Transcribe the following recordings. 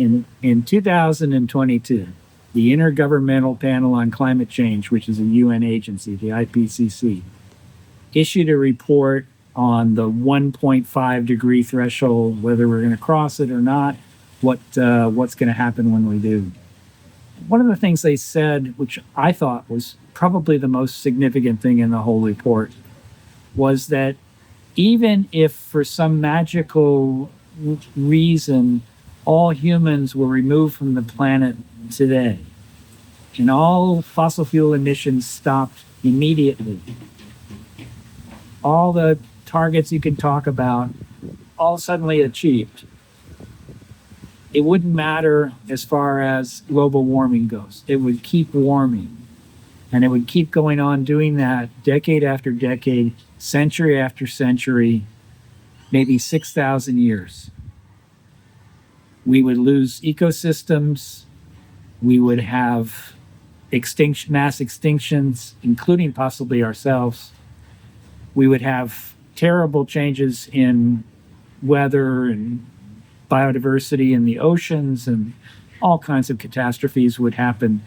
In 2022, the Intergovernmental Panel on Climate Change, which is a UN agency, the IPCC, issued a report on the 1.5 degree threshold, whether we're going to cross it or not, what's going to happen when we do. One of the things they said, which I thought was probably the most significant thing in the whole report, was that even if for some magical reason all humans were removed from the planet today and all fossil fuel emissions stopped immediately, all the targets you can talk about all suddenly achieved, it wouldn't matter as far as global warming goes. It would keep warming. And it would keep going on doing that decade after decade, century after century, maybe 6,000 years. We would lose ecosystems. We would have mass extinctions, including possibly ourselves. We would have terrible changes in weather and biodiversity in the oceans, and all kinds of catastrophes would happen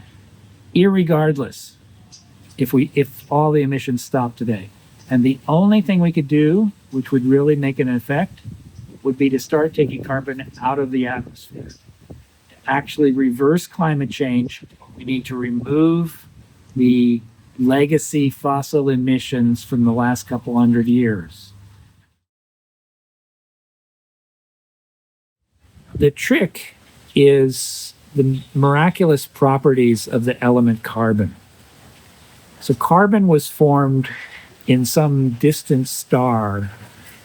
irregardless if all the emissions stopped today. And the only thing we could do, which would really make an effect, would be to start taking carbon out of the atmosphere. To actually reverse climate change, we need to remove the legacy fossil emissions from the last couple hundred years. The trick is the miraculous properties of the element carbon. So carbon was formed in some distant star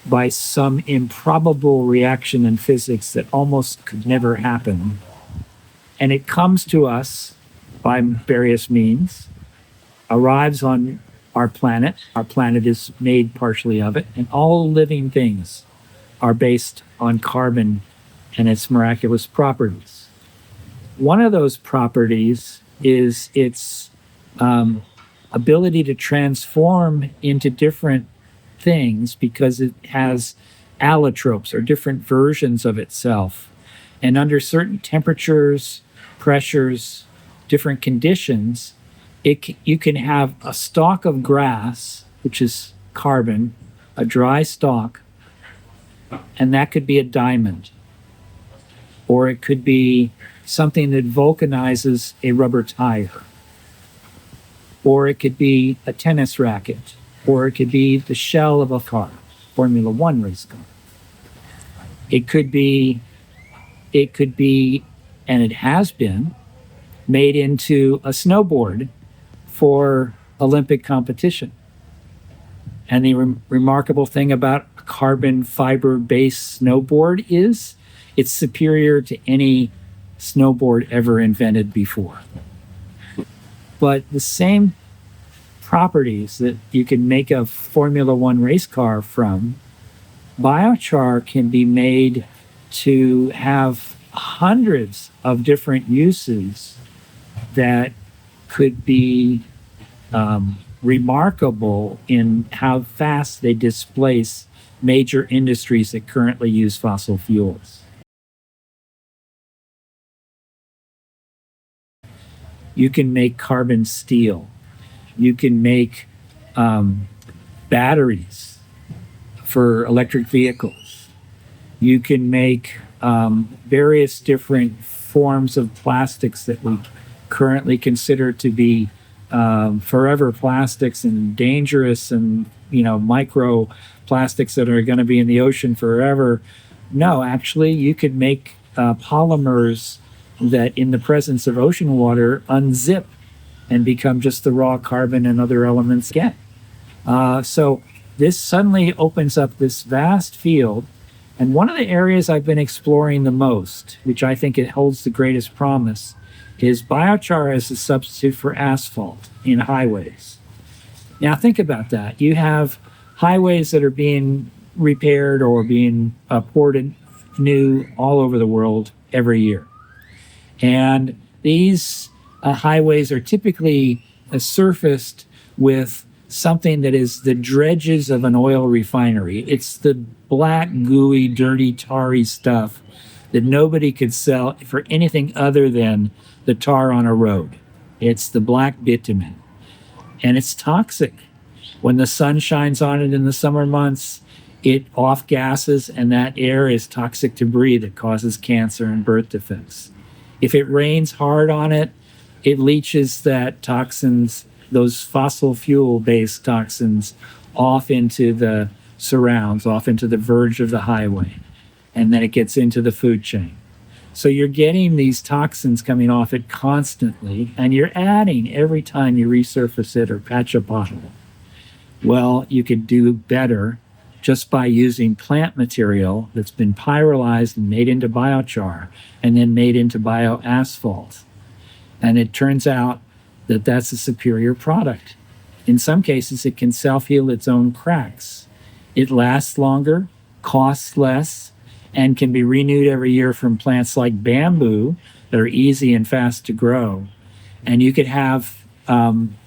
by some improbable reaction in physics that almost could never happen. And it comes to us by various means, arrives on our planet. Our planet is made partially of it, and all living things are based on carbon and its miraculous properties. One of those properties is its ability to transform into different things because it has allotropes, or different versions of itself. And under certain temperatures, pressures, different conditions, you can have a stalk of grass, which is carbon, a dry stalk, and that could be a diamond. Or it could be something that vulcanizes a rubber tire. Or it could be a tennis racket. Or it could be the shell of a car, Formula One race car. It could be, and it has been, made into a snowboard for Olympic competition. And the remarkable thing about a carbon fiber-based snowboard is it's superior to any snowboard ever invented before. But the same properties that you can make a Formula One race car from, biochar can be made to have hundreds of different uses that could be remarkable in how fast they displace major industries that currently use fossil fuels. You can make carbon steel. You can make batteries for electric vehicles. You can make various different forms of plastics that we currently consider to be forever plastics and dangerous, and micro plastics that are going to be in the ocean forever. No, actually, you could make polymers that in the presence of ocean water unzip and become just the raw carbon and other elements again. So this suddenly opens up this vast field. And one of the areas I've been exploring the most, which I think it holds the greatest promise, is biochar as a substitute for asphalt in highways. Now think about that. You have highways that are being repaired or being poured new all over the world every year. And these highways are typically surfaced with something that is the dredges of an oil refinery. It's the black, gooey, dirty, tarry stuff that nobody could sell for anything other than the tar on a road. It's the black bitumen, and it's toxic. When the sun shines on it in the summer months, it off gases, and that air is toxic to breathe. It causes cancer and birth defects. If it rains hard on it, it leaches that toxins, those fossil fuel based toxins, off into the surrounds, off into the verge of the highway, and then it gets into the food chain. So you're getting these toxins coming off it constantly, and you're adding every time you resurface it or patch a pothole. Well, you could do better just by using plant material that's been pyrolyzed and made into biochar and then made into bioasphalt. And it turns out that that's a superior product. In some cases, it can self-heal its own cracks. It lasts longer, costs less, and can be renewed every year from plants like bamboo that are easy and fast to grow. And you could have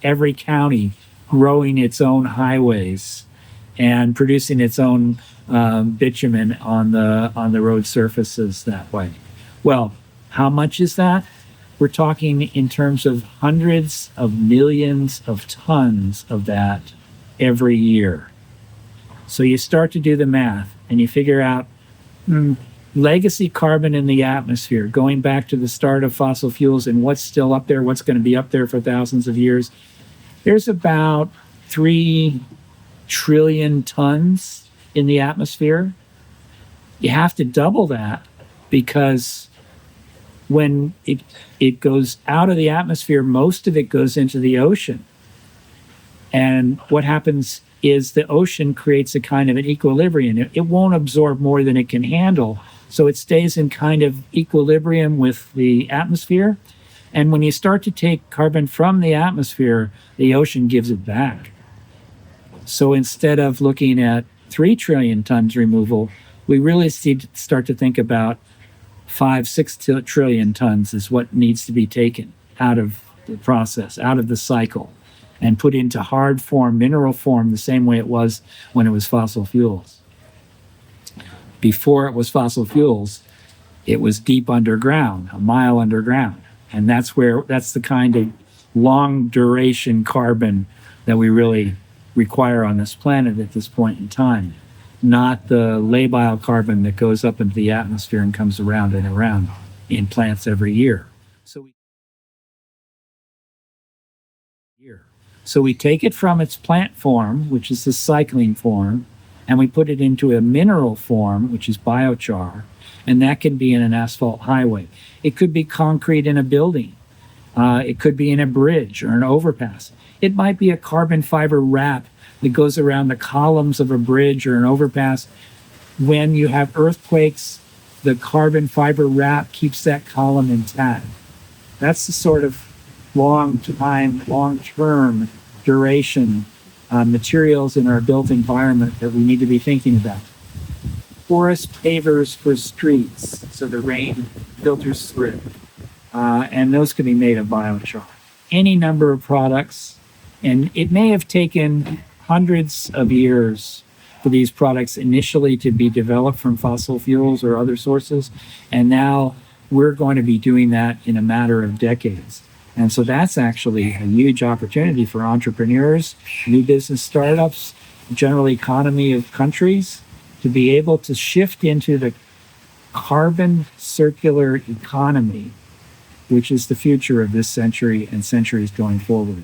every county growing its own highways and producing its own bitumen on the road surfaces that way. Well, how much is that? We're talking in terms of hundreds of millions of tons of that every year. So you start to do the math and you figure out legacy carbon in the atmosphere, going back to the start of fossil fuels and what's still up there, what's going to be up there for thousands of years. There's about 3 trillion tons in the atmosphere. You have to double that because when it goes out of the atmosphere, most of it goes into the ocean. And what happens is the ocean creates a kind of an equilibrium. It won't absorb more than it can handle. So it stays in kind of equilibrium with the atmosphere. And when you start to take carbon from the atmosphere, the ocean gives it back. So instead of looking at 3 trillion tons removal, we really start to think about 5-6 trillion tons is what needs to be taken out of the process, out of the cycle, and put into hard form, mineral form, the same way it was when it was fossil fuels. Before it was fossil fuels, it was deep underground, a mile underground. And that's the kind of long duration carbon that we really require on this planet at this point in time, not the labile carbon that goes up into the atmosphere and comes around and around in plants every year. So we take it from its plant form, which is the cycling form, and we put it into a mineral form, which is biochar, and that can be in an asphalt highway. It could be concrete in a building. It could be in a bridge or an overpass. It might be a carbon fiber wrap that goes around the columns of a bridge or an overpass. When you have earthquakes, the carbon fiber wrap keeps that column intact. That's the sort of long-term duration materials in our built environment that we need to be thinking about. Porous pavers for streets, so the rain filters through. And those can be made of biochar. Any number of products, and it may have taken hundreds of years for these products initially to be developed from fossil fuels or other sources, and now we're going to be doing that in a matter of decades. And so that's actually a huge opportunity for entrepreneurs, new business startups, general economy of countries to be able to shift into the carbon circular economy, which is the future of this century and centuries going forward.